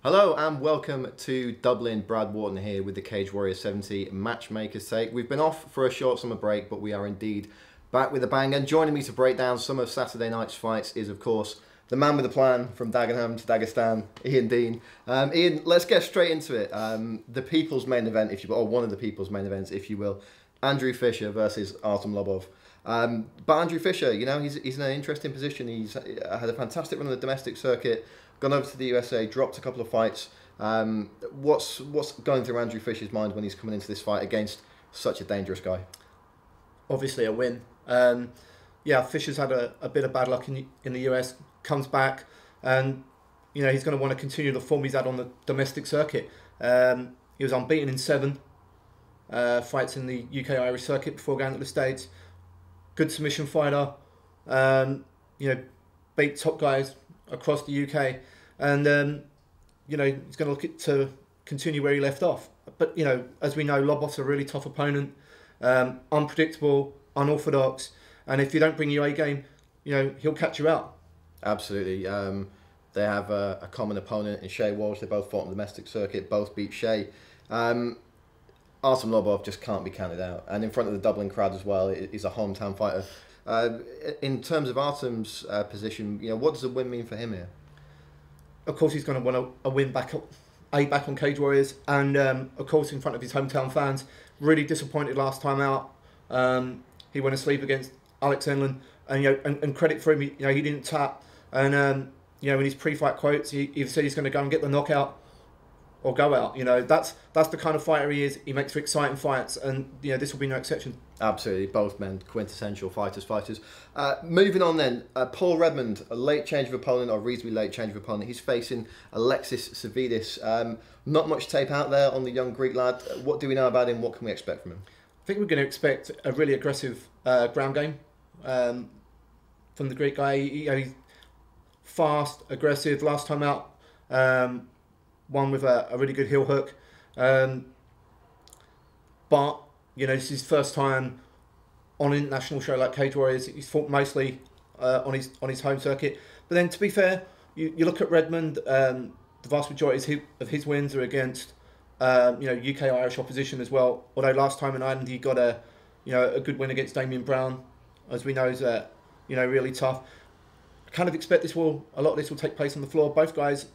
Hello and welcome to Dublin. Brad Wharton here with the Cage Warrior 70 Matchmaker's take. We've been off for a short summer break, but we are indeed back with a bang. And joining me to break down some of Saturday night's fights is, of course, the man with the plan from Dagenham to Dagestan, Ian Dean. Ian, let's get straight into it. The people's main event, if you will, or one of the people's main events, if you will. Andrew Fisher versus Artem Lobov. But Andrew Fisher, you know, he's in an interesting position. He's had a fantastic run on the domestic circuit. Gone over to the USA, dropped a couple of fights. What's going through Andrew Fisher's mind when he's coming into this fight against such a dangerous guy? Obviously a win. Yeah, Fisher's had a bit of bad luck in the US, comes back, and you know he's going to want to continue the form he's had on the domestic circuit. He was unbeaten in 7 fights in the UK Irish circuit before going to the States. Good submission fighter. You know, beat top guys across the UK. And, you know, he's going to look to continue where he left off. But, you know, as we know, Lobov's a really tough opponent, unpredictable, unorthodox. And if you don't bring your A game, you know, he'll catch you out. Absolutely. They have a common opponent in Shea Walsh. They both fought on the domestic circuit, both beat Shea. Artem Lobov just can't be counted out. And in front of the Dublin crowd as well, he's a hometown fighter. In terms of Artem's position, you know, what does a win mean for him here? Of course, he's going to want a win back on Cage Warriors, and of course in front of his hometown fans. Really disappointed last time out. He went asleep against Alex Enlund, and you know, and credit for him, you know, he didn't tap. And you know, in his pre-fight quotes, he said he's going to go and get the knockout or go out. You know, that's the kind of fighter he is. He makes for exciting fights, and you know, this will be no exception. Absolutely, both men quintessential fighters. Moving on then, Paul Redmond, a late change of opponent, or reasonably late change of opponent. He's facing Alexis Savidis. Not much tape out there on the young Greek lad. What do we know about him? What can we expect from him? I think we're going to expect a really aggressive ground game from the Greek guy. He's fast, aggressive. Last time out, one with a really good heel hook. But you know, this is his first time on an international show like Cage Warriors. He's fought mostly on his home circuit. But then, to be fair, you look at Redmond. The vast majority of his wins are against you know, UK Irish opposition as well. Although last time in Ireland he got a good win against Damien Brown, as we know is you know, really tough. I kind of expect a lot of this will take place on the floor. Both guys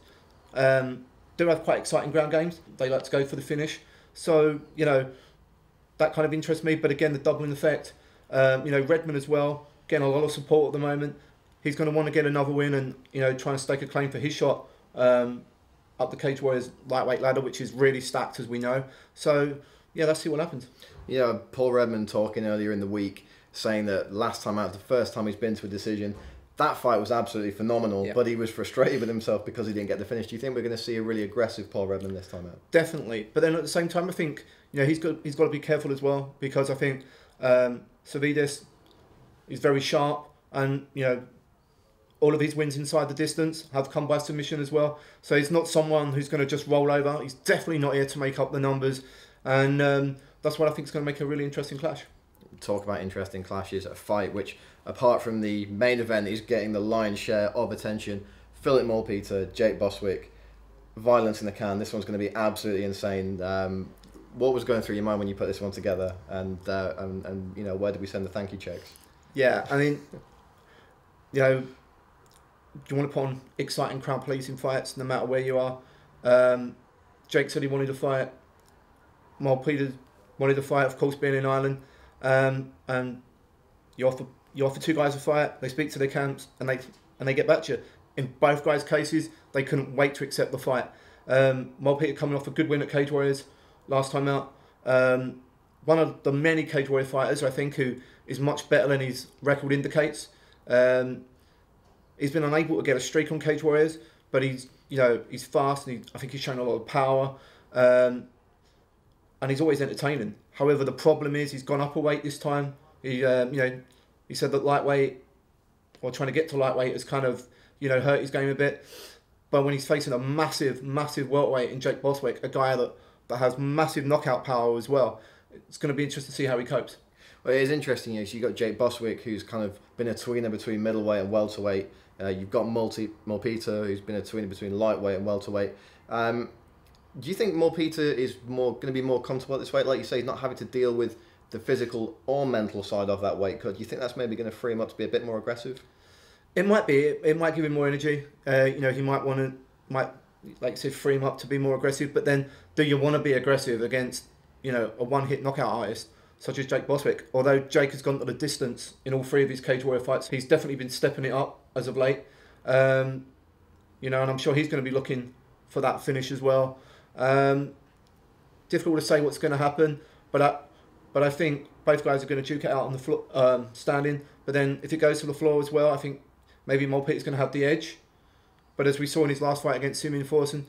do have quite exciting ground games. They like to go for the finish. So you know, that kind of interests me. But again, the Dublin effect. You know, Redmond as well, getting a lot of support at the moment. He's going to want to get another win and, you know, trying to stake a claim for his shot up the Cage Warriors lightweight ladder, which is really stacked, as we know. So, yeah, let's see what happens. Yeah, Paul Redmond talking earlier in the week, saying that last time out, the first time he's been to a decision, that fight was absolutely phenomenal, yeah. But he was frustrated with himself because he didn't get the finish. Do you think we're going to see a really aggressive Paul Redmond this time out? Definitely. But then at the same time, I think, you know, he's got to be careful as well, because I think Savidis is very sharp, and you know, all of his wins inside the distance have come by submission as well. So he's not someone who's going to just roll over. He's definitely not here to make up the numbers, and that's what I think is going to make a really interesting clash. Talk about interesting clashes, a fight which, apart from the main event, is getting the lion's share of attention. Philip Malpeter, Jake Boswick, violence in the can. This one's going to be absolutely insane. What was going through your mind when you put this one together, and you know, where did we send the thank you checks? Yeah, I mean, you know, you want to put on exciting crowd pleasing fights no matter where you are. Jake said he wanted to fight. Malpeter wanted to fight, of course, being in Ireland. And you offer two guys a fight. They speak to their camps and they get back to you. In both guys' cases, they couldn't wait to accept the fight. Malpeter coming off a good win at Cage Warriors last time out. One of the many Cage Warrior fighters, I think, who is much better than his record indicates. He's been unable to get a streak on Cage Warriors, but he's fast, and I think he's shown a lot of power, and he's always entertaining. However, the problem is he's gone up a weight this time. He said that lightweight, or trying to get to lightweight, has kind of, you know, hurt his game a bit. But when he's facing a massive welterweight in Jake Boswick, a guy that has massive knockout power as well, it's going to be interesting to see how he copes. Well, it is interesting, you know, so you've got Jake Boswick, who's kind of been a tweener between middleweight and welterweight. You've got Mulpita, who's been a twin between lightweight and welterweight. Do you think Mulpita is going to be more comfortable at this weight? Like you say, he's not having to deal with the physical or mental side of that weight cut. Do you think that's maybe going to free him up to be a bit more aggressive? It might be. It might give him more energy. He might want to, like you said, free him up to be more aggressive. But then, do you want to be aggressive against, a one-hit knockout artist such as Jake Boswick? Although Jake has gone to the distance in all 3 of his Cage Warrior fights, he's definitely been stepping it up as of late. And I'm sure he's going to be looking for that finish as well. Difficult to say what's going to happen, but I think both guys are going to duke it out on the floor, standing. But then if it goes to the floor as well, I think maybe Mulpita's going to have the edge. But as we saw in his last fight against Simeon Forson,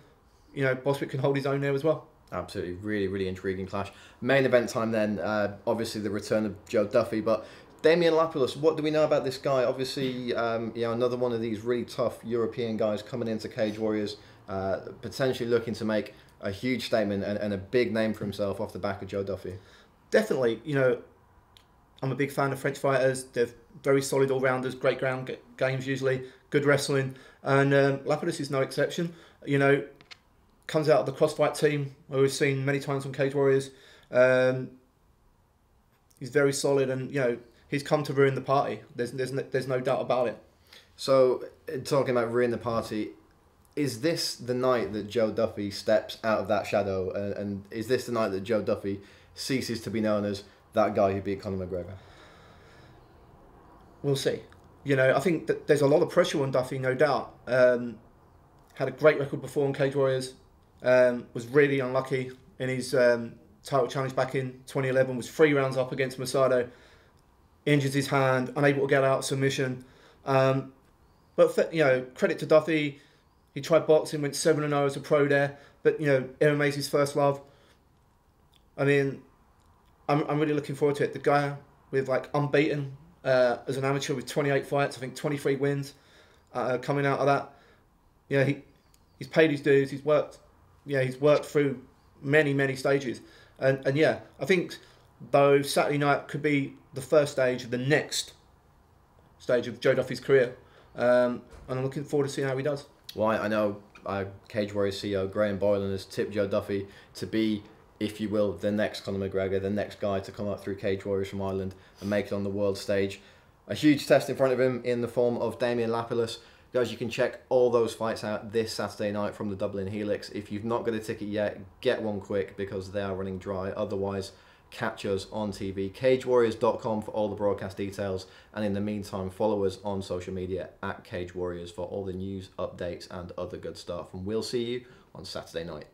Boswick can hold his own there as well. Absolutely, really, really intriguing clash. Main event time then, obviously the return of Joe Duffy, but Damian Lapilus, what do we know about this guy? Obviously, another one of these really tough European guys coming into Cage Warriors, potentially looking to make a huge statement and a big name for himself off the back of Joe Duffy. Definitely, I'm a big fan of French fighters. They're very solid all-rounders, great ground games usually, good wrestling, and Lapidus is no exception. Comes out of the crossfight team, who we've seen many times on Cage Warriors. He's very solid, and he's come to ruin the party. There's no doubt about it. So, talking about ruin the party, is this the night that Joe Duffy steps out of that shadow, and is this the night that Joe Duffy ceases to be known as that guy who beat Conor McGregor? We'll see. I think that there's a lot of pressure on Duffy, no doubt. Had a great record before on Cage Warriors. Was really unlucky in his title challenge back in 2011. Was 3 rounds up against Masado. Injures his hand, unable to get out of submission. But credit to Duffy. He tried boxing, went 7-0 as a pro there. But MMA's his first love. I mean, I'm really looking forward to it. The guy with unbeaten as an amateur with 28 fights, I think 23 wins coming out of that. He's paid his dues. He's worked. He's worked through many stages, and I think though Saturday night could be the first stage of the next stage of Joe Duffy's career, and I'm looking forward to seeing how he does. Well, I know Cage Warriors CEO Graham Boylan has tipped Joe Duffy to be, if you will, the next Conor McGregor, the next guy to come up through Cage Warriors from Ireland and make it on the world stage. A huge test in front of him in the form of Damian Lapilus. Guys, you can check all those fights out this Saturday night from the Dublin Helix. If you've not got a ticket yet, get one quick because they are running dry. Otherwise, catch us on TV. CageWarriors.com for all the broadcast details. And in the meantime, follow us on social media at Cage Warriors for all the news, updates, and other good stuff. And we'll see you on Saturday night.